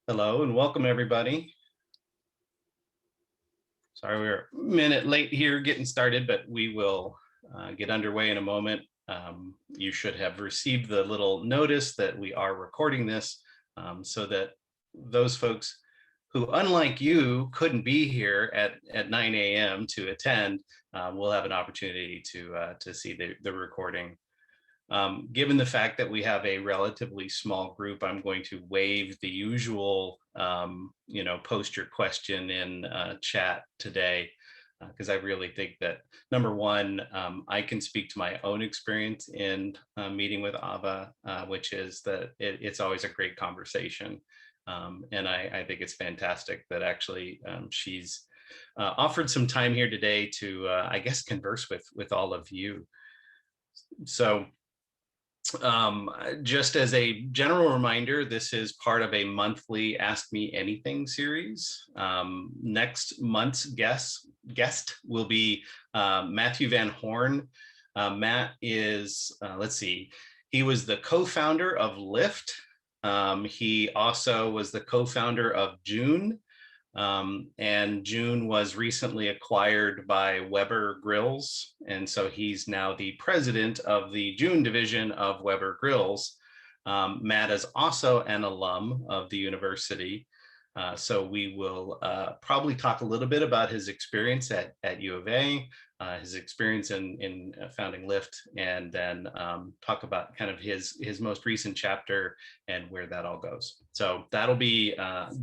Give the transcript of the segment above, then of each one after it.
Hello and welcome everybody. Sorry we're a minute late here getting started, but we will get underway in a moment. You should have received the little notice that we are recording this so that those folks who, unlike you, couldn't be here at 9 a.m. to attend will have an opportunity to see the recording. Given the fact that we have a relatively small group, I'm going to waive the usual, post your question in chat today, because I really think that, number one, I can speak to my own experience in meeting with Ahva, which is that it's always a great conversation. And I think it's fantastic that actually she's offered some time here today to, I guess, converse with all of you. So just as a general reminder, this is part of a monthly Ask Me Anything series. Next month's guest will be Matthew Van Horn. Matt is, let's see, he was the co-founder of Lyft. He also was the co-founder of June. And June was recently acquired by Weber Grills. And so he's now the president of the June division of Weber Grills. Matt is also an alum of the university. So we will probably talk a little bit about his experience at U of A, his experience in founding Lyft, and then talk about kind of his most recent chapter and where that all goes. So that'll be,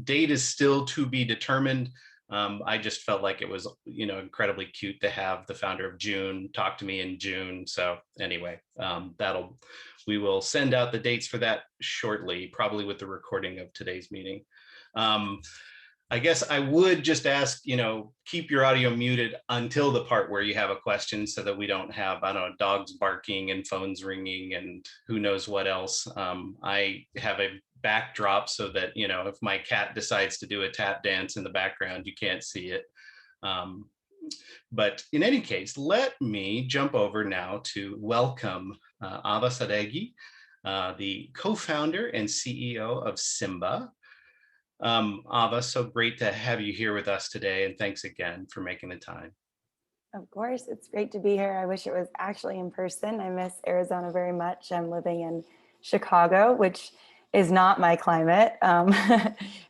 date is still to be determined. I just felt like it was, incredibly cute to have the founder of June talk to me in June. So anyway, we will send out the dates for that shortly, probably with the recording of today's meeting. I guess I would just ask, keep your audio muted until the part where you have a question so that we don't have, dogs barking and phones ringing and who knows what else. I have a backdrop so that, if my cat decides to do a tap dance in the background, you can't see it. But in any case, let me jump over now to welcome Ahva Sadeghi, the co-founder and CEO of Symba. Ahva, so great to have you here with us today, and thanks again for making the time. Of course, it's great to be here. I wish it was actually in person. I miss Arizona very much. I'm living in Chicago, which is not my climate.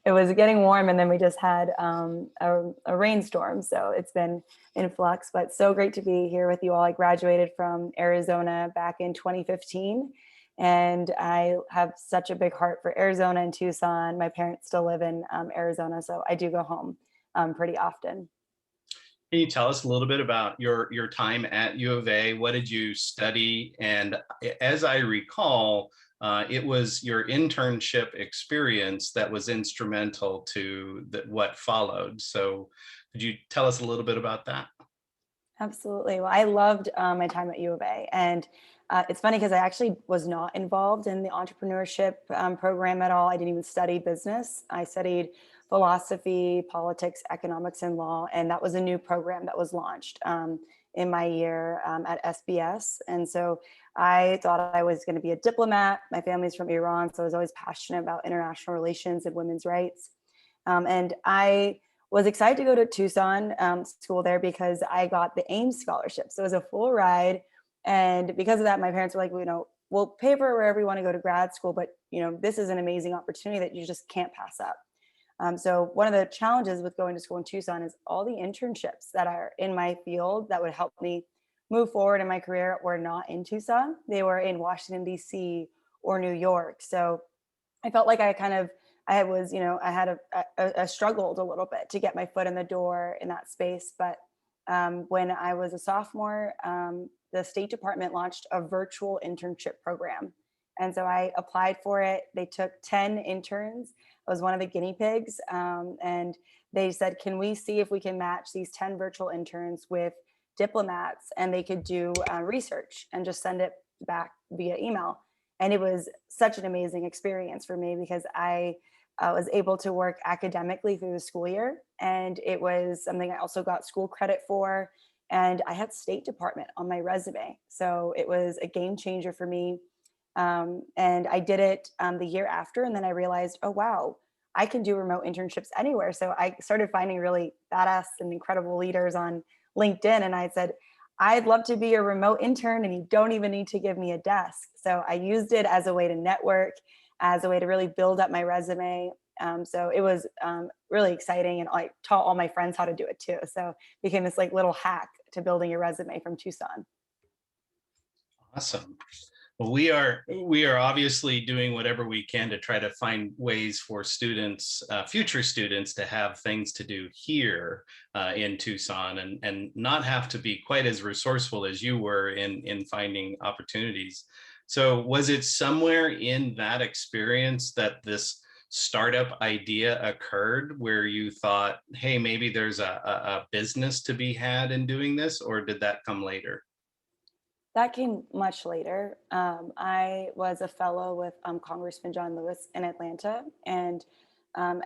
It was getting warm, and then we just had a rainstorm, so it's been in flux, but so great to be here with you all. I graduated from Arizona back in 2015. And I have such a big heart for Arizona and Tucson. My parents still live in Arizona, so I do go home pretty often. Can you tell us a little bit about your time at U of A? What did you study? And as I recall, it was your internship experience that was instrumental to what followed. So could you tell us a little bit about that? Absolutely. Well, I loved my time at U of A. And it's funny because I actually was not involved in the entrepreneurship program at all. I didn't even study business. I studied philosophy, politics, economics, and law. And that was a new program that was launched in my year at SBS. And so I thought I was going to be a diplomat. My family's from Iran, so I was always passionate about international relations and women's rights. And I was excited to go to Tucson school there because I got the Ames scholarship. So it was a full ride. And because of that, my parents were like, we'll pay for wherever you want to go to grad school, but this is an amazing opportunity that you just can't pass up. So one of the challenges with going to school in Tucson is all the internships that are in my field that would help me move forward in my career were not in Tucson. They were in Washington, D.C. or New York. So I felt like I had a struggled a little bit to get my foot in the door in that space. But when I was a sophomore, the State Department launched a virtual internship program. And so I applied for it. They took 10 interns. I was one of the guinea pigs. And they said, can we see if we can match these 10 virtual interns with diplomats, and they could do research and just send it back via email. And it was such an amazing experience for me because I was able to work academically through the school year. And it was something I also got school credit for. And I had State Department on my resume. So it was a game changer for me. And I did it the year after. And then I realized, oh, wow, I can do remote internships anywhere. So I started finding really badass and incredible leaders on LinkedIn. And I said, I'd love to be a remote intern and you don't even need to give me a desk. So I used it as a way to network, as a way to really build up my resume. So it was really exciting, and I taught all my friends how to do it too. So it became this like little hack to building your resume from Tucson. Awesome. Well, we are obviously doing whatever we can to try to find ways for students, future students, to have things to do here in Tucson, and not have to be quite as resourceful as you were in finding opportunities. So, was it somewhere in that experience that this startup idea occurred, where you thought, "Hey, maybe there's a business to be had in doing this," or did that come later? That came much later. I was a fellow with Congressman John Lewis in Atlanta, and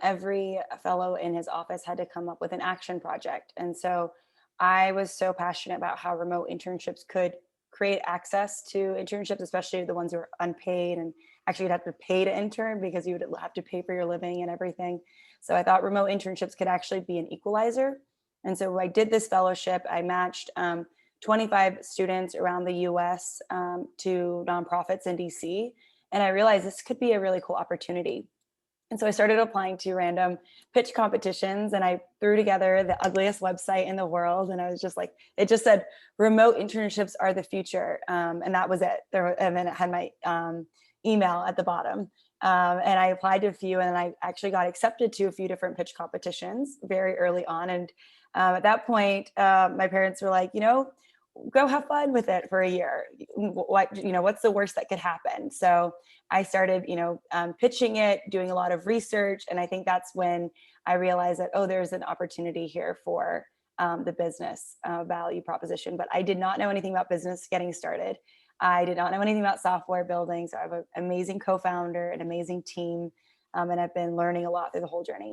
every fellow in his office had to come up with an action project. And so I was so passionate about how remote internships could create access to internships, especially the ones who are unpaid. And actually, you'd have to pay to intern because you would have to pay for your living and everything. So I thought remote internships could actually be an equalizer. And so I did this fellowship. I matched 25 students around the US to nonprofits in DC. And I realized this could be a really cool opportunity. And so I started applying to random pitch competitions, and I threw together the ugliest website in the world. And I was just like, it just said remote internships are the future. And that was it. And then it had my email at the bottom. And I applied to a few, and I actually got accepted to a few different pitch competitions very early on. And at that point, my parents were like, go have fun with it for a year. What's the worst that could happen? So I started, pitching it, doing a lot of research. And I think that's when I realized that, oh, there's an opportunity here for the business value proposition. But I did not know anything about business getting started. I did not know anything about software building. So I have an amazing co-founder, an amazing team, and I've been learning a lot through the whole journey.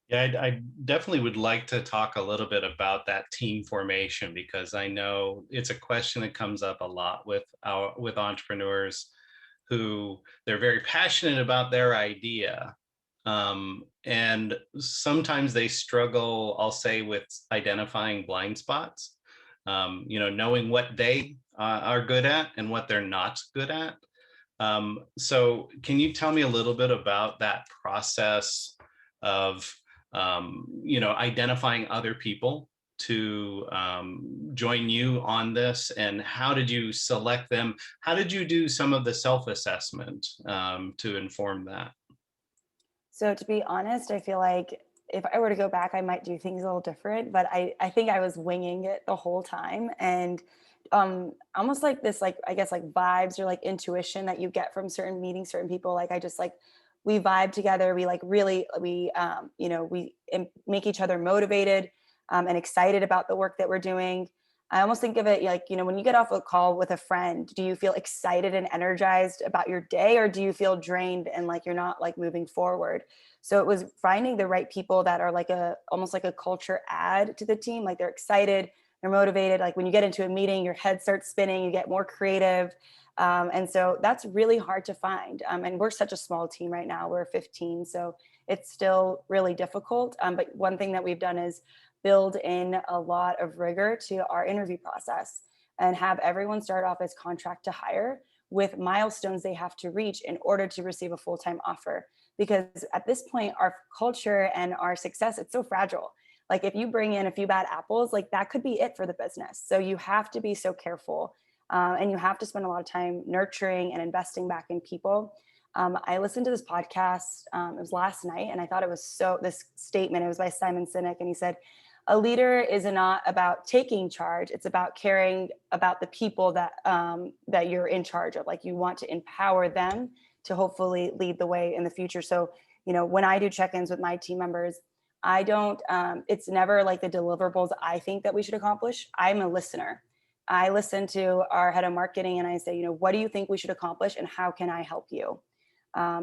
Yeah, I definitely would like to talk a little bit about that team formation, because I know it's a question that comes up a lot with entrepreneurs who they're very passionate about their idea, and sometimes they struggle, I'll say, with identifying blind spots. Knowing what they are good at and what they're not good at. So, can you tell me a little bit about that process of identifying other people to join you on this, and how did you select them? How did you do some of the self-assessment to inform that? So to be honest, I feel like if I were to go back, I might do things a little different, but I think I was winging it the whole time. And almost like this, like, I guess like vibes or like intuition that you get from certain meetings, certain people. Like I just like, we vibe together. We like really, make each other motivated and excited about the work that we're doing. I almost think of it like, when you get off a call with a friend, do you feel excited and energized about your day, or do you feel drained and like you're not like moving forward? So it was finding the right people that are like almost like a culture add to the team. Like they're excited, they're motivated. Like when you get into a meeting, your head starts spinning, you get more creative. And so that's really hard to find. And we're such a small team right now. We're 15. So it's still really difficult. But one thing that we've done is build in a lot of rigor to our interview process and have everyone start off as contract to hire with milestones they have to reach in order to receive a full-time offer. Because at this point, our culture and our success, it's so fragile. Like if you bring in a few bad apples, like that could be it for the business. So you have to be so careful, and you have to spend a lot of time nurturing and investing back in people. I listened to this podcast, it was last night, and I thought it was this statement, it was by Simon Sinek, and he said, a leader is not about taking charge. It's about caring about the people that you're in charge of. Like you want to empower them to hopefully lead the way in the future. So, when I do check-ins with my team members, I don't, it's never like the deliverables I think that we should accomplish. I'm a listener. I listen to our head of marketing and I say, what do you think we should accomplish and how can I help you?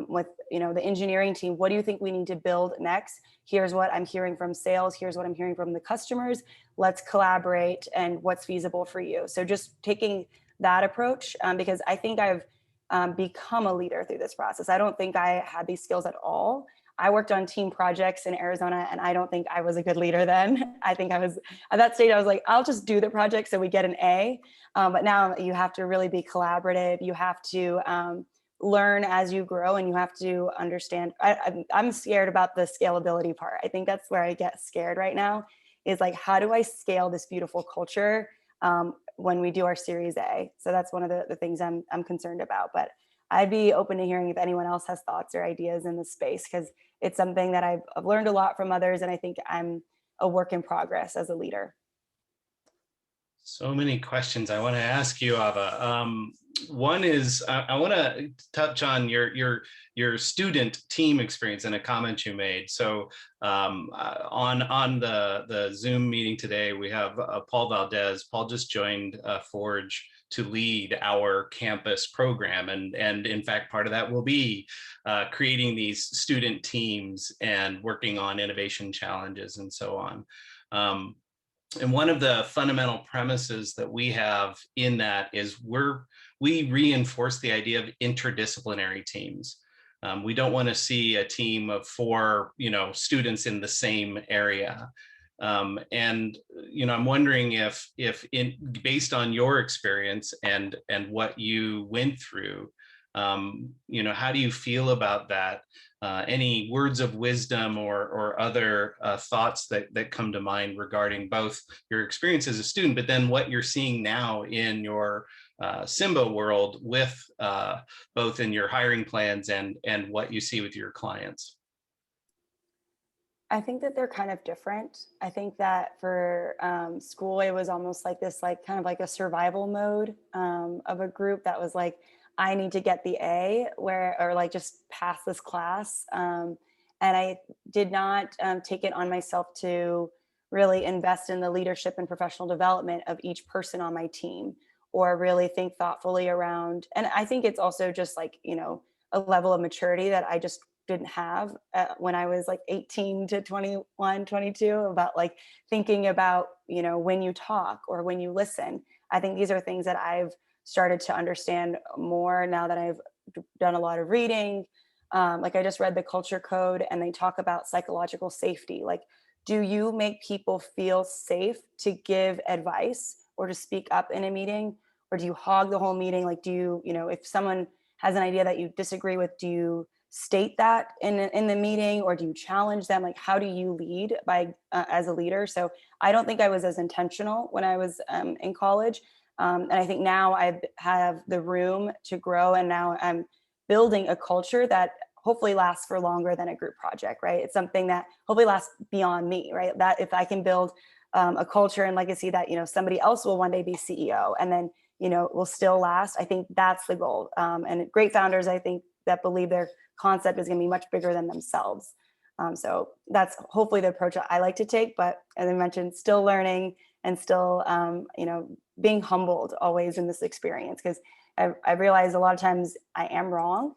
With the engineering team, what do you think we need to build next? Here's what I'm hearing from sales, here's what I'm hearing from the customers, let's collaborate and what's feasible for you. So just taking that approach, because I think I've become a leader through this process. I don't think I had these skills at all. I worked on team projects in Arizona, and I don't think I was a good leader then. I think I was at that stage, I was like, I'll just do the project so we get an A. But now you have to really be collaborative. You have to learn as you grow, and you have to understand. I'm scared about the scalability part. I think that's where I get scared right now, is like, how do I scale this beautiful culture when we do our Series A? So that's one of the things I'm concerned about. But I'd be open to hearing if anyone else has thoughts or ideas in this space, because it's something that I've learned a lot from others, and I think I'm a work in progress as a leader. So many questions I want to ask you, Ava. One is I want to touch on your student team experience and a comment you made. So on the Zoom meeting today, we have Paul Valdez. Paul just joined Forge to lead our campus program, and in fact, part of that will be creating these student teams and working on innovation challenges and so on. And one of the fundamental premises that we have in that is we reinforce the idea of interdisciplinary teams. We don't want to see a team of 4, students in the same area. And I'm wondering if based on your experience and what you went through, how do you feel about that? Any words of wisdom or other thoughts that come to mind regarding both your experience as a student, but then what you're seeing now in your Symba world with both in your hiring plans and what you see with your clients? I think that they're kind of different. I think that for school, it was almost like this, like kind of like a survival mode of a group that was like, I need to get the A, or like just pass this class. And I did not take it on myself to really invest in the leadership and professional development of each person on my team, or really think thoughtfully around. And I think it's also just like, a level of maturity that I just didn't have when I was like 18 to 21, 22, about like thinking about, when you talk or when you listen. I think these are things that I've started to understand more now that I've done a lot of reading. Like I just read the Culture Code, and they talk about psychological safety. Like, do you make people feel safe to give advice or to speak up in a meeting? Or do you hog the whole meeting? Like, do you, if someone has an idea that you disagree with, do you state that in the meeting, or do you challenge them? Like, how do you lead as a leader? So I don't think I was as intentional when I was in college. And I think now I have the room to grow, and now I'm building a culture that hopefully lasts for longer than a group project, right? It's something that hopefully lasts beyond me, right? That if I can build a culture and legacy that, somebody else will one day be CEO, and then, will still last. I think that's the goal. And great founders, I think, that believe their concept is going to be much bigger than themselves. So that's hopefully the approach I like to take. But as I mentioned, still learning and still, being humbled always in this experience, because I realize a lot of times I am wrong,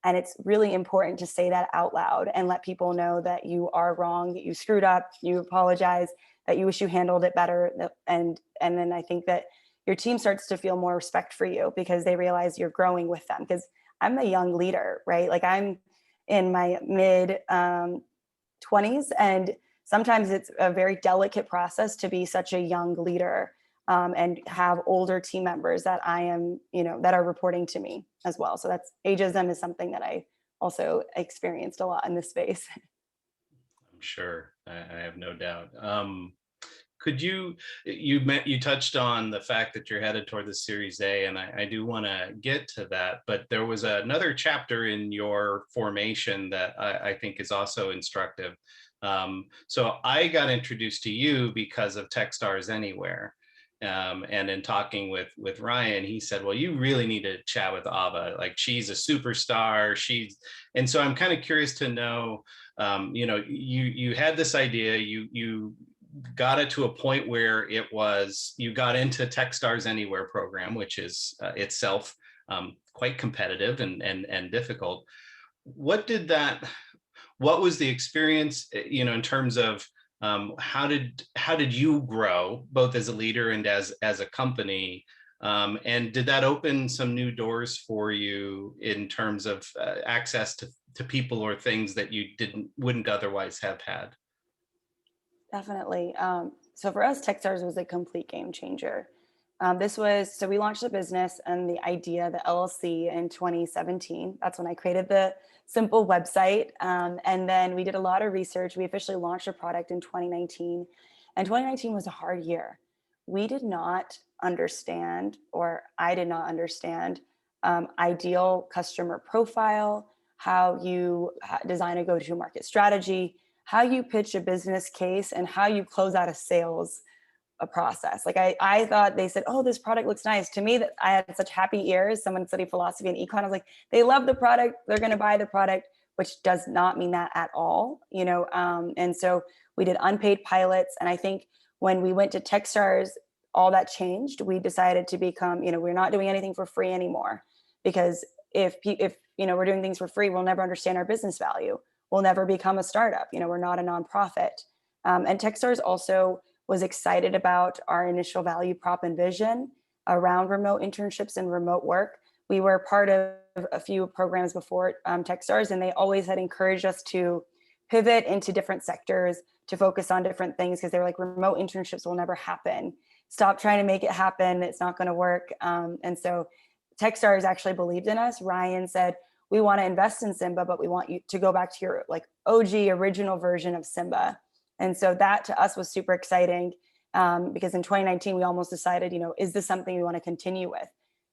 and it's really important to say that out loud and let people know that you are wrong, that you screwed up, you apologize, that you wish you handled it better. And then I think that your team starts to feel more respect for you, because they realize you're growing with them. Because I'm a young leader, right? Like I'm in my mid 20s, and sometimes it's a very delicate process to be such a young leader and have older team members that I am, that are reporting to me as well. So that's ageism is something that I also experienced a lot in this space. I'm sure. I have no doubt. Could you touched on the fact that you're headed toward the Series A, and I do want to get to that, but there was another chapter in your formation that I think is also instructive. So I got introduced to you because of Techstars Anywhere. And in talking with Ryan, he said, well, you really need to chat with Ava. Like, she's a superstar. And so I'm kind of curious to know, you had this idea, you got it to a point where you got into Techstars Anywhere program, which is itself quite competitive and difficult. What was the experience, in terms of how did you grow both as a leader and as a company And did that open some new doors for you in terms of access to people or things that you wouldn't otherwise have had? Definitely. So for us, Techstars was a complete game changer. So we launched the business and the idea, the LLC in 2017. That's when I created the simple website. And then we did a lot of research. We officially launched a product in 2019. And 2019 was a hard year. We did not understand, or I did not understand, ideal customer profile, how you design a go-to-market strategy, how you pitch a business case, and how you close out a sales a process. Like I thought they said, oh, this product looks nice. To me, that I had such happy ears. Someone studied philosophy and econ. I was like, they love the product. They're going to buy the product, which does not mean that at all, you know? And so we did unpaid pilots. And I think when we went to Techstars, all that changed. We decided to become, you know, we're not doing anything for free anymore, because if you know, we're doing things for free, we'll never understand our business value. We'll never become a startup. You know, we're not a nonprofit. And Techstars also was excited about our initial value prop and vision around remote internships and remote work. We were part of a few programs before Techstars, and they always had encouraged us to pivot into different sectors, to focus on different things, because they were like, remote internships will never happen. Stop trying to make it happen. It's not going to work. And so Techstars actually believed in us. Ryan said, we want to invest in Symba, but we want you to go back to your like OG original version of Symba. And so that to us was super exciting, because in 2019, we almost decided, you know, is this something we want to continue with?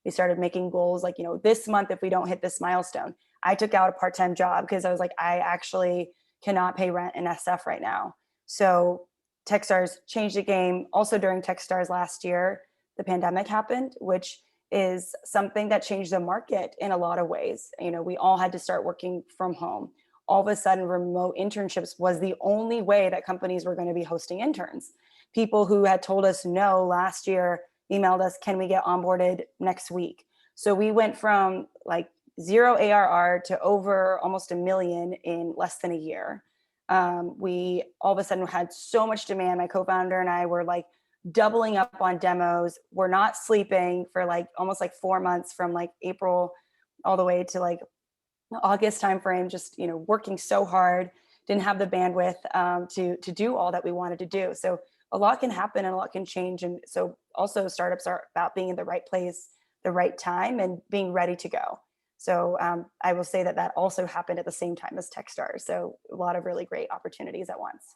We started making goals like, you know, this month, if we don't hit this milestone, I took out a part-time job because I was like, I actually cannot pay rent in SF right now. So Techstars changed the game. Also during Techstars last year, the pandemic happened, which is something that changed the market in a lot of ways. You know, we all had to start working from home. All of a sudden, remote internships was the only way that companies were going to be hosting interns. People who had told us no last year emailed us, can we get onboarded next week? So we went from like 0 ARR to over almost $1 million in less than a year. We all of a sudden had so much demand. My co-founder and I were like doubling up on demos. We're not sleeping for like almost like 4 months, from like April all the way to like August timeframe, just, you know, working so hard, didn't have the bandwidth to do all that we wanted to do. So a lot can happen and a lot can change. And so also startups are about being in the right place, the right time, and being ready to go. So I will say that that also happened at the same time as Techstars. So a lot of really great opportunities at once.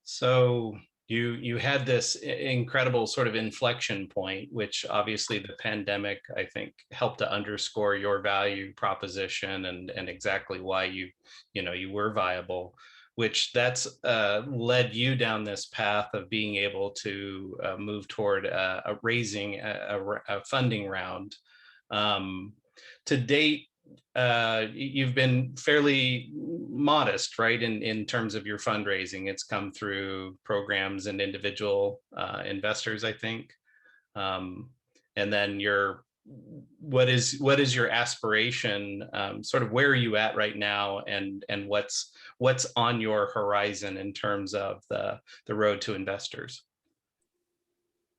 So you had this incredible sort of inflection point, which obviously the pandemic, I think, helped to underscore your value proposition and exactly why you were viable, which that's led you down this path of being able to move toward raising a funding round. To date, you've been fairly modest, right, in terms of your fundraising. It's come through programs and individual investors, I think. And then what is your aspiration? Sort of where are you at right now, and what's on your horizon in terms of the road to investors?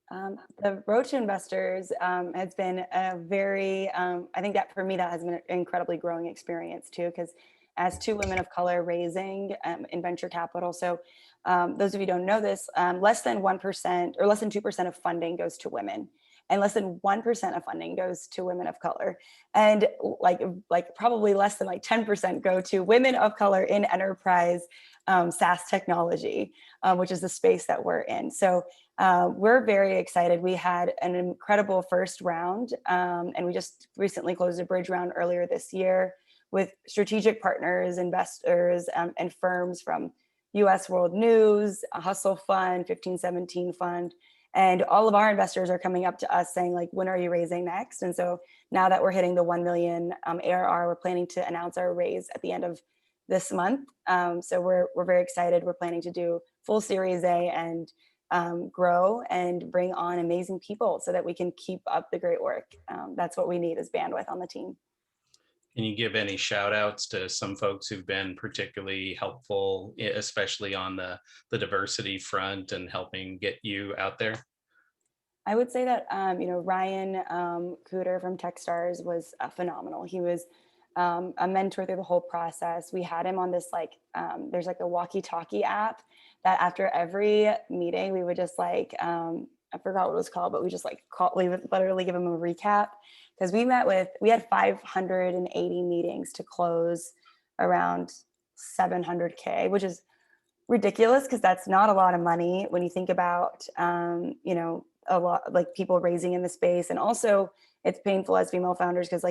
The road to investors has been a very, I think that for me, that has been an incredibly growing experience too, because as two women of color raising in venture capital. So those of you who don't know this, less than 1% or less than 2% of funding goes to women, and less than 1% of funding goes to women of color. And like probably less than like 10% go to women of color in enterprise SaaS technology, which is the space that we're in. So we're very excited. We had an incredible first round, and we just recently closed a bridge round earlier this year with strategic partners, investors, and firms from US World News, a Hustle Fund, 1517 Fund. And all of our investors are coming up to us saying, like, when are you raising next? And so now that we're hitting the 1 million ARR, we're planning to announce our raise at the end of this month. So we're very excited. We're planning to do full Series A and grow and bring on amazing people so that we can keep up the great work. That's what we need, is bandwidth on the team. Can you give any shout outs to some folks who've been particularly helpful, especially on the diversity front and helping get you out there? I would say that, Ryan Cooter from Techstars was phenomenal. He was a mentor through the whole process. We had him on this there's like a walkie-talkie app that after every meeting, we would just I forgot what it was called, but we would literally give him a recap because we had 580 meetings to close around 700K, which is ridiculous because that's not a lot of money when you think about, a lot like people raising in the space. And also it's painful as female founders because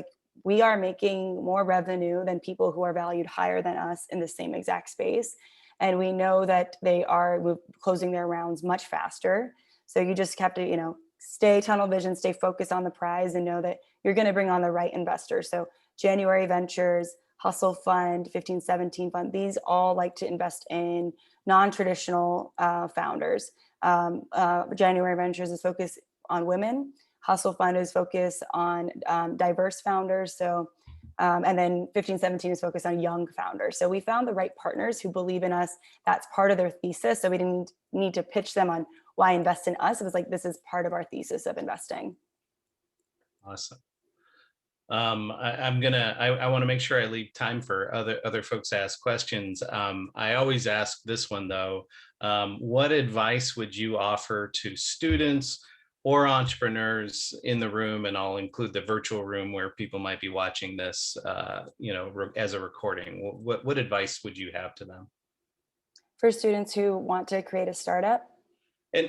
we are making more revenue than people who are valued higher than us in the same exact space. And we know that they are closing their rounds much faster. So you just have to, stay tunnel vision, stay focused on the prize and know that you're going to bring on the right investors. So January Ventures, Hustle Fund, 1517 Fund, these all like to invest in non-traditional founders. January Ventures is focused on women. Hustle Fund is focused on diverse founders. So, and then 1517 is focused on young founders. So we found the right partners who believe in us. That's part of their thesis. So we didn't need to pitch them on why invest in us. It was like, this is part of our thesis of investing. Awesome. I want to make sure I leave time for other folks to ask questions. I always ask this one though. What advice would you offer to students or entrepreneurs in the room? And I'll include the virtual room where people might be watching this, as a recording. What advice would you have to them? For students who want to create a startup?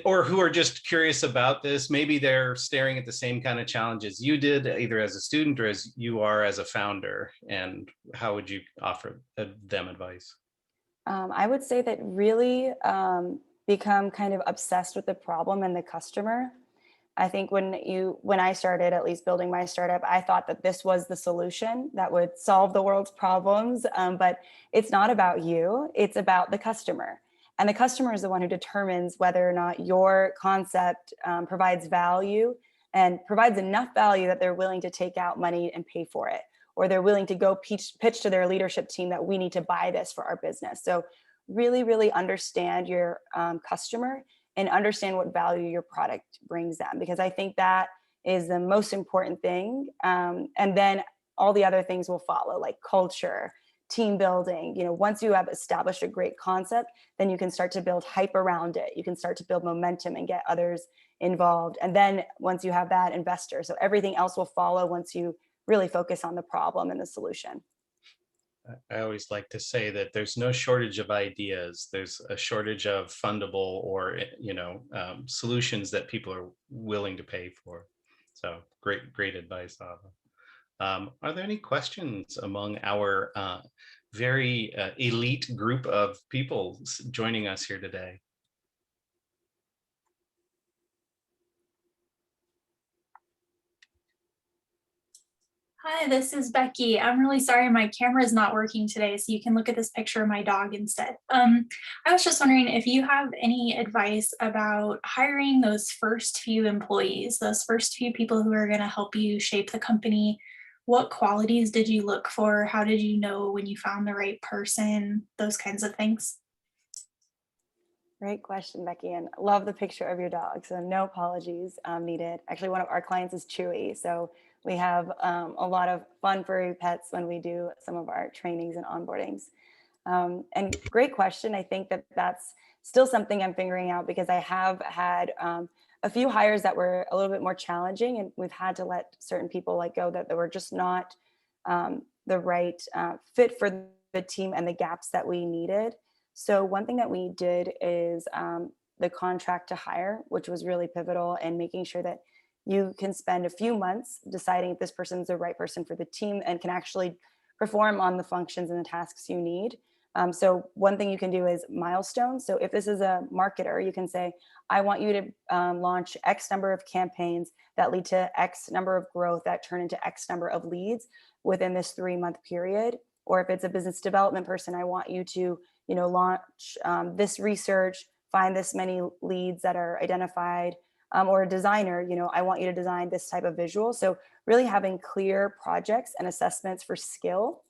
Or who are just curious about this, maybe they're staring at the same kind of challenges you did, either as a student or as you are as a founder. And how would you offer them advice? I would say that really become kind of obsessed with the problem and the customer. I think when I started, at least building my startup, I thought that this was the solution that would solve the world's problems. But it's not about you, it's about the customer. And the customer is the one who determines whether or not your concept provides value and provides enough value that they're willing to take out money and pay for it, or they're willing to go pitch to their leadership team that we need to buy this for our business. So really, really understand your customer and understand what value your product brings them, because I think that is the most important thing. And then all the other things will follow, like culture, team building. Once you have established a great concept, then you can start to build hype around it. You can start to build momentum and get others involved. And then once you have that, investor. So everything else will follow once you really focus on the problem and the solution. I always like to say that there's no shortage of ideas. There's a shortage of fundable or solutions that people are willing to pay for. So great advice, Ava. Are there any questions among our very elite group of people joining us here today? Hi, this is Becky. I'm really sorry my camera is not working today, so you can look at this picture of my dog instead. I was just wondering if you have any advice about hiring those first few employees, those first few people who are going to help you shape the company. What qualities did you look for? How did you know when you found the right person? Those kinds of things. Great question, Becky, and love the picture of your dog. So no apologies needed. Actually, one of our clients is Chewy, so we have a lot of fun furry pets when we do some of our trainings and onboardings. And great question. I think that that's still something I'm figuring out, because I have had a few hires that were a little bit more challenging, and we've had to let certain people go that they were just not the right fit for the team and the gaps that we needed. So one thing that we did is the contract to hire, which was really pivotal, and making sure that you can spend a few months deciding if this person is the right person for the team and can actually perform on the functions and the tasks you need. So one thing you can do is milestones. So if this is a marketer, you can say, I want you to launch X number of campaigns that lead to X number of growth that turn into X number of leads within this 3-month period. Or if it's a business development person, I want you to launch this research, find this many leads that are identified, or a designer, I want you to design this type of visual. So really having clear projects and assessments for skill.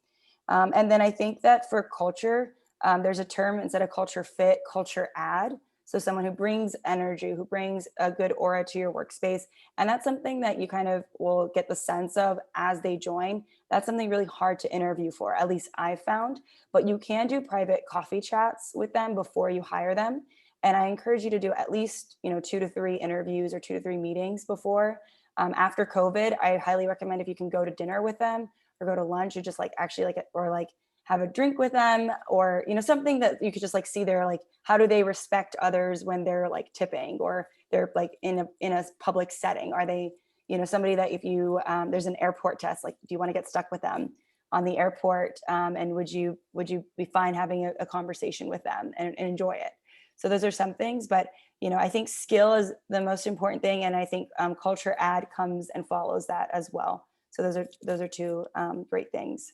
And then I think that for culture, there's a term instead of culture fit, culture add. So someone who brings energy, who brings a good aura to your workspace. And that's something that you kind of will get the sense of as they join. That's something really hard to interview for, at least I've found. But you can do private coffee chats with them before you hire them. And I encourage you to do at least, 2 to 3 interviews or 2 to 3 meetings before. After COVID, I highly recommend if you can go to dinner with them or go to lunch or just like actually like, or like have a drink with them, or something that you could just like see their like how do they respect others when they're like tipping, or they're like in a public setting. Are they somebody that if you there's an airport test, like do you want to get stuck with them on the airport, and would you be fine having a conversation with them and enjoy it? So those are some things, but I think skill is the most important thing, and I think culture add comes and follows that as well. So those are two great things.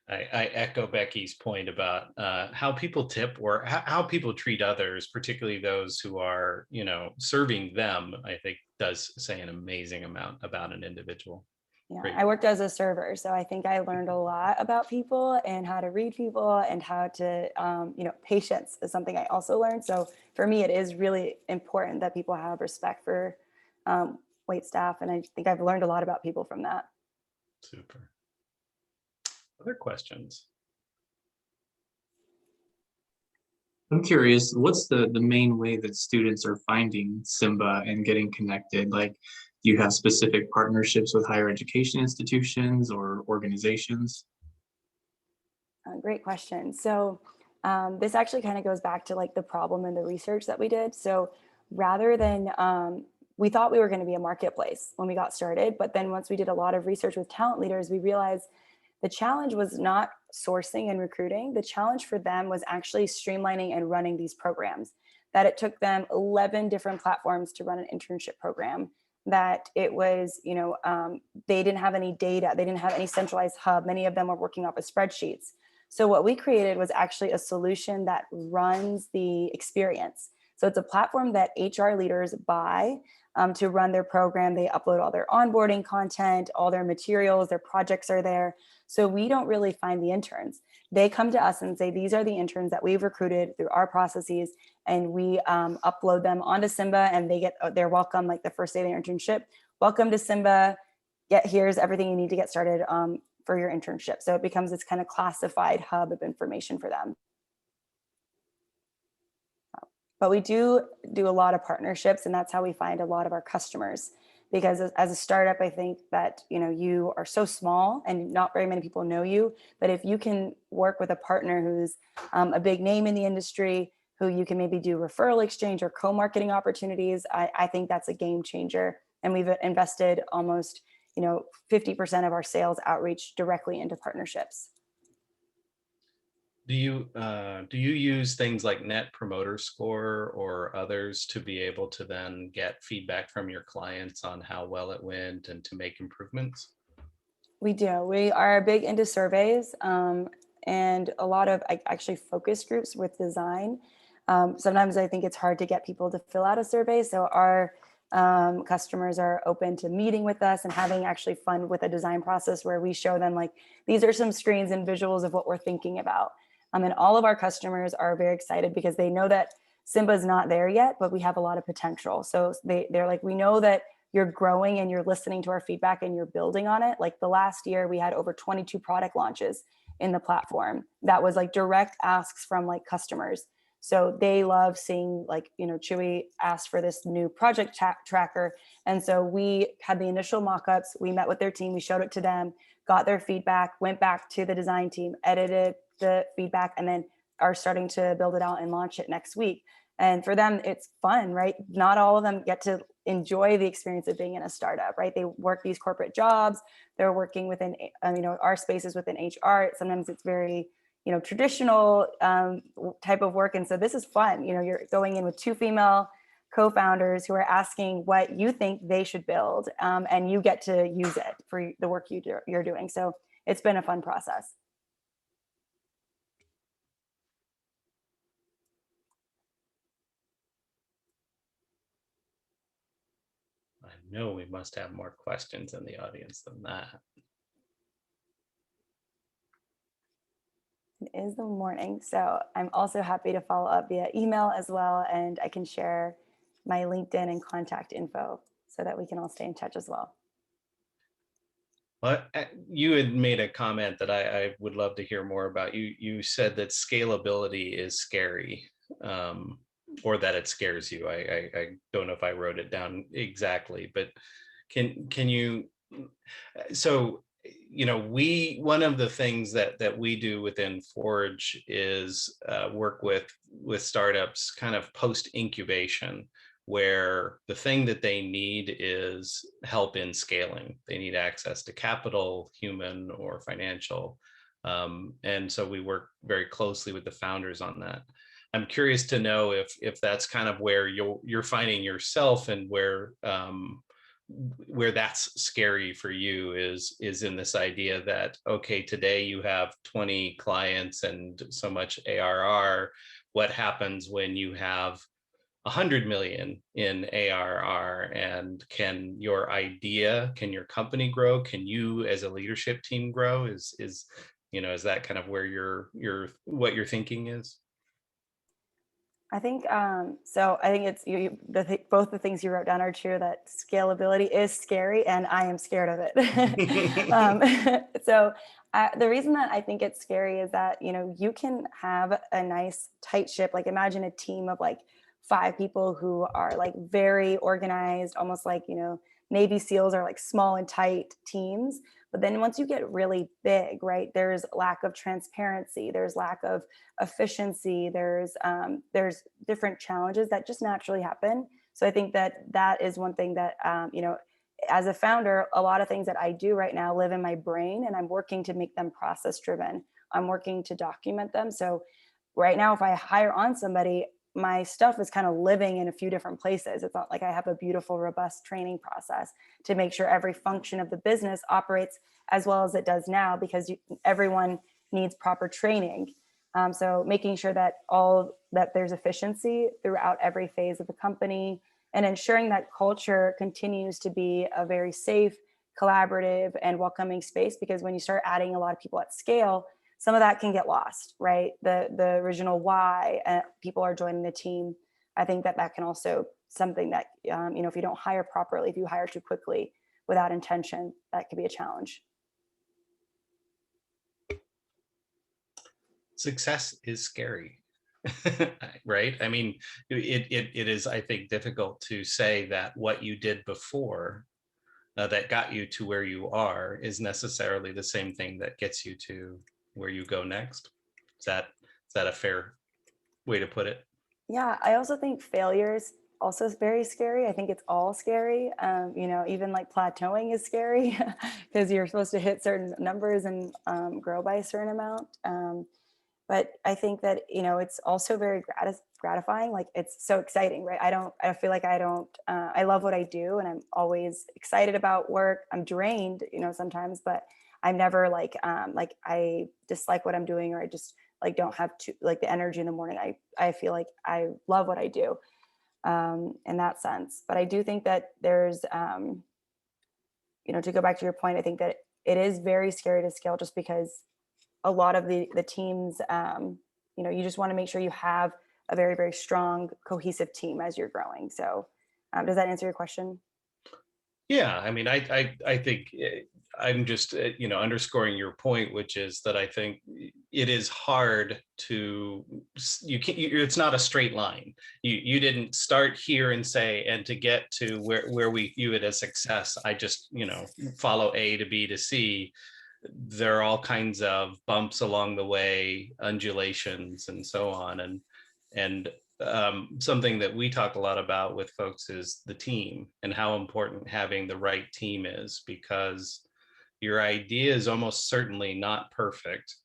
I echo Becky's point about how people tip, or how people treat others, particularly those who are, serving them. I think does say an amazing amount about an individual. Yeah, Great. I worked as a server, so I think I learned a lot about people and how to read people and how to, patience is something I also learned. So for me, it is really important that people have respect for wait staff, and I think I've learned a lot about people from that. Super. Other questions? I'm curious, what's the main way that students are finding Symba and getting connected? Like, do you have specific partnerships with higher education institutions or organizations? Great question. So this actually kind of goes back to like the problem and the research that we did. So rather than, we thought we were going to be a marketplace when we got started, but then once we did a lot of research with talent leaders, we realized the challenge was not sourcing and recruiting. The challenge for them was actually streamlining and running these programs. That it took them 11 different platforms to run an internship program. That it was, they didn't have any data. They didn't have any centralized hub. Many of them were working off of spreadsheets. So what we created was actually a solution that runs the experience. So it's a platform that HR leaders buy to run their program. They upload all their onboarding content, all their materials, their projects are there. So we don't really find the interns. They come to us and say, these are the interns that we've recruited through our processes, and we upload them onto Symba, and they're welcome like the first day of their internship. Welcome to Symba. Here's everything you need to get started for your internship. So it becomes this kind of classified hub of information for them. But we do a lot of partnerships, and that's how we find a lot of our customers. Because as a startup, I think that you are so small and not very many people know you. But if you can work with a partner who's a big name in the industry, who you can maybe do referral exchange or co-marketing opportunities, I think that's a game changer. And we've invested almost 50% of our sales outreach directly into partnerships. Do you use things like Net Promoter Score or others to be able to then get feedback from your clients on how well it went and to make improvements? We do. We are big into surveys and a lot of actually focus groups with design. Sometimes I think it's hard to get people to fill out a survey. So our customers are open to meeting with us and having actually fun with a design process where we show them like, these are some screens and visuals of what we're thinking about. And all of our customers are very excited because they know that Symba is not there yet, but we have a lot of potential. So they're like, we know that you're growing and you're listening to our feedback and you're building on it. Like the last year, we had over 22 product launches in the platform. That was like direct asks from like customers. So they love seeing like, Chewy asked for this new project tracker. And so we had the initial mock-ups, we met with their team, we showed it to them, got their feedback, went back to the design team, edited the feedback, and then are starting to build it out and launch it next week. And for them, it's fun, right? Not all of them get to enjoy the experience of being in a startup, right? They work these corporate jobs. They're working within, our spaces within HR. Sometimes it's very, traditional type of work. And so this is fun. You're going in with 2 female co-founders who are asking what you think they should build, and you get to use it for the work you're doing. So it's been a fun process. I know we must have more questions in the audience than that. It is the morning. So I'm also happy to follow up via email as well. And I can share my LinkedIn and contact info so that we can all stay in touch as well. Well, you had made a comment that I would love to hear more about. You said that scalability is scary, or that it scares you. I don't know if I wrote it down exactly, but can you? So one of the things that we do within Forge is work with startups kind of post incubation, where the thing that they need is help in scaling. They need access to capital, human or financial. And so we work very closely with the founders on that. I'm curious to know if that's kind of where you're finding yourself, and where that's scary for you is in this idea that, okay, today you have 20 clients and so much ARR. What happens when you have 100 million in ARR? And can your company grow? Can you as a leadership team grow? Is that kind of where what you're thinking is? I think so. I think it's both the things you wrote down are true. That scalability is scary, and I am scared of it. So the reason that I think it's scary is that you can have a nice tight ship. Like imagine a team of like 5 people who are like very organized, almost like Navy SEALs are like small and tight teams. But then once you get really big, right, there's lack of transparency, there's lack of efficiency, there's different challenges that just naturally happen. So I think that is one thing that, as a founder, a lot of things that I do right now live in my brain, and I'm working to make them process driven. I'm working to document them. So right now, if I hire on somebody, my stuff is kind of living in a few different places. It's not like I have a beautiful, robust training process to make sure every function of the business operates as well as it does now, because everyone needs proper training. So making sure that there's efficiency throughout every phase of the company, and ensuring that culture continues to be a very safe, collaborative, and welcoming space. Because when you start adding a lot of people at scale, some of that can get lost, right? The original why people are joining the team. I think that can also something that, if you don't hire properly, if you hire too quickly without intention, that could be a challenge. Success is scary, right? I mean, it is, I think, difficult to say that what you did before that got you to where you are is necessarily the same thing that gets you to where you go next. Is that a fair way to put it? Yeah, I also think failure is also very scary. I think it's all scary. Even like plateauing is scary because you're supposed to hit certain numbers and grow by a certain amount. But I think that, it's also very gratifying. Like it's so exciting, right? I feel like I love what I do, and I'm always excited about work. I'm drained, sometimes, but I'm never like I dislike what I'm doing, or I just like don't have the energy in the morning. I feel like I love what I do in that sense. But I do think that there's, to go back to your point, I think that it is very scary to scale, just because a lot of the teams, you just want to make sure you have a very, very strong, cohesive team as you're growing. So does that answer your question? Yeah, I mean, I think I'm just underscoring your point, which is that I think it is hard to it's not a straight line. You didn't start here and say, and to get to where we view it as success, I just follow A to B to C. There are all kinds of bumps along the way, undulations, and so on, and something that we talk a lot about with folks is the team, and how important having the right team is, because your idea is almost certainly not perfect,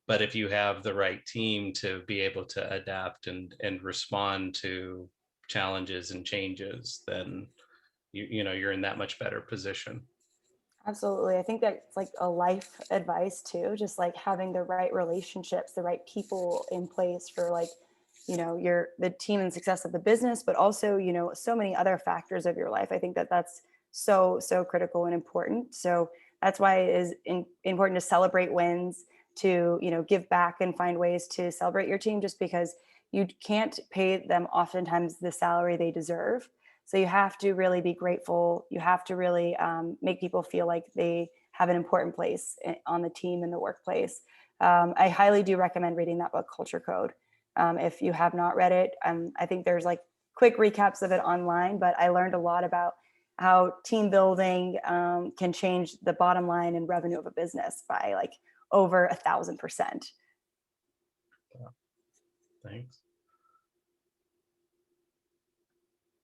but if you have the right team to be able to adapt and respond to challenges and changes, then you're in that much better position. Absolutely. I think that's like a life advice too, just like having the right relationships, the right people in place for the team and success of the business, but also, so many other factors of your life. I think that that's so critical and important. So that's why it is important to celebrate wins, to, give back and find ways to celebrate your team, just because you can't pay them oftentimes the salary they deserve. So you have to really be grateful. You have to really make people feel like they have an important place on the team in the workplace. I highly do recommend reading that book, Culture Code. If you have not read it, I think there's like quick recaps of it online, but I learned a lot about how team building can change the bottom line and revenue of a business by like over 1,000%. Thanks.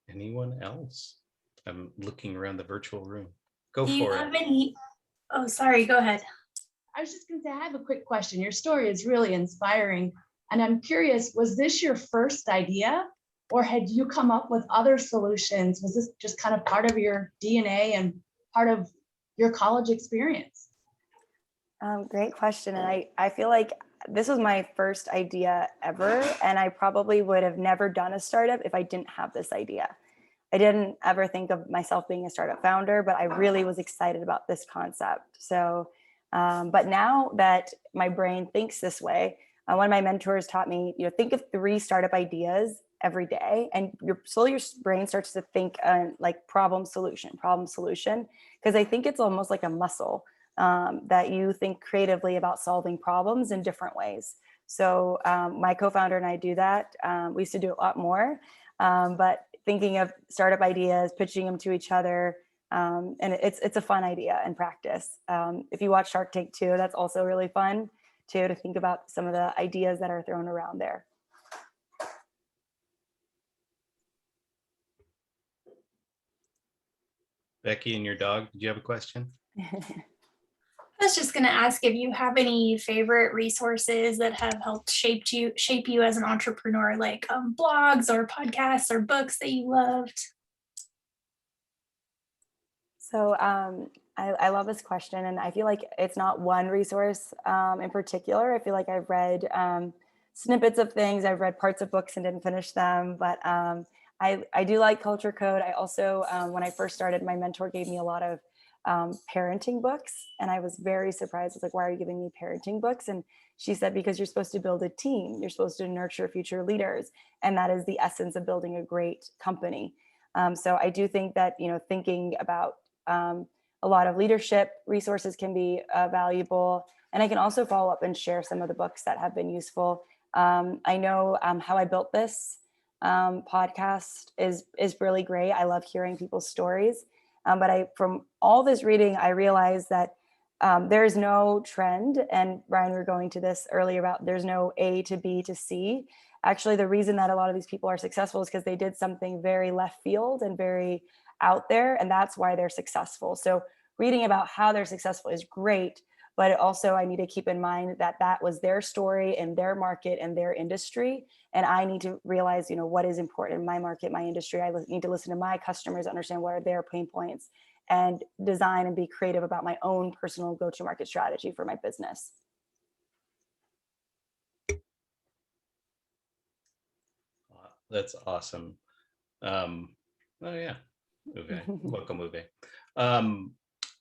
Anyone else? I'm looking around the virtual room. Go Do you for have it. any? Oh, sorry, go ahead. I was just going to say, I have a quick question. Your story is really inspiring. And I'm curious, was this your first idea, or had you come up with other solutions? Was this just kind of part of your DNA and part of your college experience? Great question. And I feel like this was my first idea ever. And I probably would have never done a startup if I didn't have this idea. I didn't ever think of myself being a startup founder, but I really was excited about this concept. So, but now that my brain thinks this way, one of my mentors taught me, think of 3 startup ideas every day, and slowly your brain starts to think like problem solution. Because I think it's almost like a muscle that you think creatively about solving problems in different ways. So my co-founder and I do that. We used to do a lot more, but thinking of startup ideas, pitching them to each other, and it's a fun idea in practice. If you watch Shark Tank too, that's also really fun too, to think about some of the ideas that are thrown around there. Becky and your dog, did you have a question? I was just going to ask if you have any favorite resources that have helped shape you as an entrepreneur, like blogs or podcasts or books that you loved. So I love this question, and I feel like it's not one resource in particular. I feel like I've read snippets of things. I've read parts of books and didn't finish them, but I do like Culture Code. I also, when I first started, my mentor gave me a lot of parenting books, and I was very surprised. I was like, why are you giving me parenting books? And she said, because you're supposed to build a team. You're supposed to nurture future leaders. And that is the essence of building a great company. So I do think that, thinking about a lot of leadership resources can be valuable. And I can also follow up and share some of the books that have been useful. I know How I Built This podcast is really great. I love hearing people's stories. But from all this reading, I realized that there's no trend. And Ryan, we were going to this earlier about there's no A to B to C. Actually, the reason that a lot of these people are successful is because they did something very left field and very out there, and that's why they're successful. So reading about how they're successful is great, but also I need to keep in mind that that was their story and their market and their industry. And I need to realize, what is important in my market, my industry. I need to listen to my customers, understand what are their pain points, and design and be creative about my own personal go-to-market strategy for my business. That's awesome. Oh yeah. Okay. Welcome, Uwe.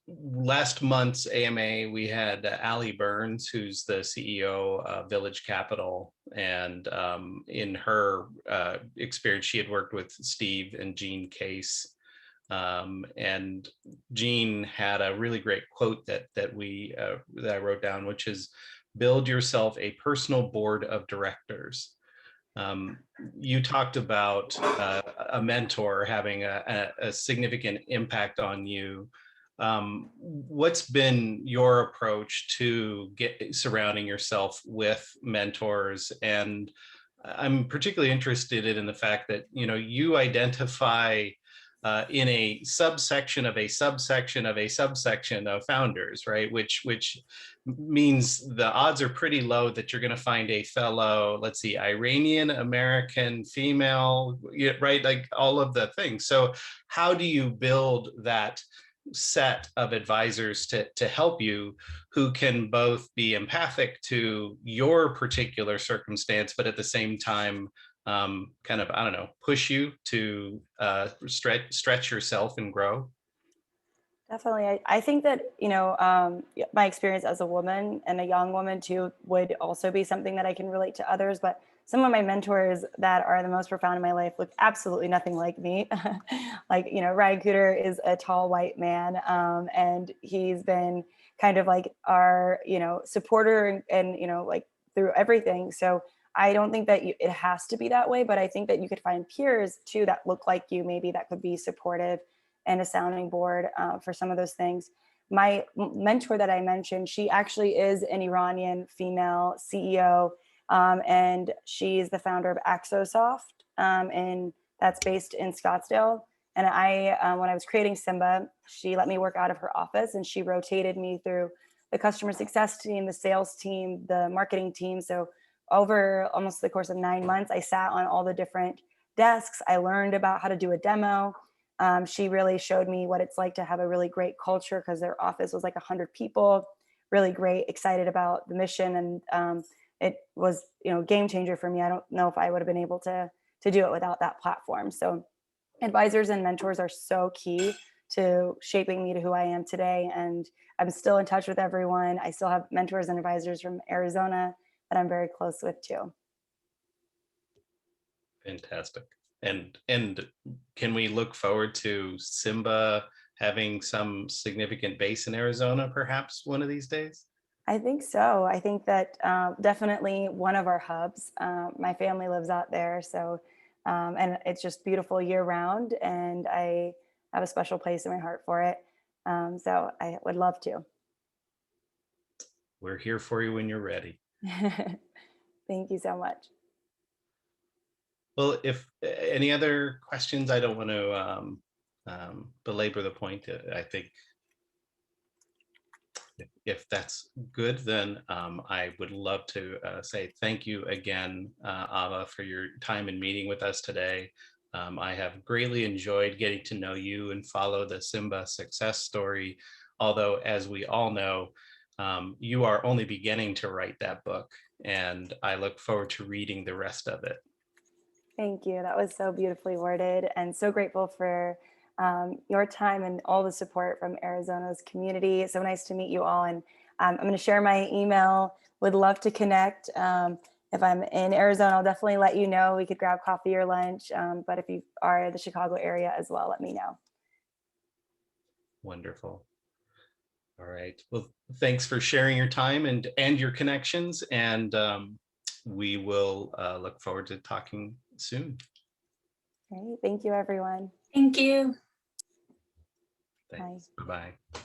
Last month's AMA, we had Ali Burns, who's the CEO of Village Capital. And in her experience, she had worked with Steve and Gene Case. And Gene had a really great quote that I wrote down, which is, build yourself a personal board of directors. You talked about a mentor having a significant impact on you. What's been your approach to surrounding yourself with mentors? And I'm particularly interested in the fact that, you identify in a subsection of a subsection of a subsection of founders, right? Which means the odds are pretty low that you're going to find a fellow, let's see, Iranian American female, right? Like all of the things. So how do you build that set of advisors to help you, who can both be empathic to your particular circumstance, but at the same time, kind of, I don't know, push you to stretch yourself and grow? Definitely. I think that, my experience as a woman and a young woman too would also be something that I can relate to others. But some of my mentors that are the most profound in my life look absolutely nothing like me. Like, Ryan Cooter is a tall white man, and he's been kind of like our, supporter and, like through everything. So I don't think that it has to be that way, but I think that you could find peers too that look like you, maybe that could be supportive and a sounding board for some of those things. My mentor that I mentioned, she actually is an Iranian female CEO, and she's the founder of Axosoft, and that's based in Scottsdale. And when I was creating Symba, she let me work out of her office, and she rotated me through the customer success team, the sales team, the marketing team. So over almost the course of 9 months, I sat on all the different desks. I learned about how to do a demo. She really showed me what it's like to have a really great culture, because their office was like 100 people, really great, excited about the mission. And it was, game changer for me. I don't know if I would have been able to do it without that platform. So advisors and mentors are so key to shaping me to who I am today. And I'm still in touch with everyone. I still have mentors and advisors from Arizona that I'm very close with too. Fantastic. And can we look forward to Symba having some significant base in Arizona, perhaps one of these days? I think so. I think that definitely one of our hubs. My family lives out there, so and it's just beautiful year round, and I have a special place in my heart for it. So I would love to. We're here for you when you're ready. Thank you so much. Well, if any other questions, I don't want to belabor the point. I think if that's good, then I would love to say thank you again, Ava, for your time and meeting with us today. I have greatly enjoyed getting to know you and follow the Symba success story. Although, as we all know, you are only beginning to write that book, and I look forward to reading the rest of it. Thank you. That was so beautifully worded, and so grateful for your time and all the support from Arizona's community. It's so nice to meet you all. And I'm going to share my email. Would love to connect. If I'm in Arizona, I'll definitely let you know. We could grab coffee or lunch. But if you are in the Chicago area as well, let me know. Wonderful. All right. Well, thanks for sharing your time and your connections. And we will look forward to talking soon. Great. Thank you, everyone. Thank you. Thanks. Bye. Bye.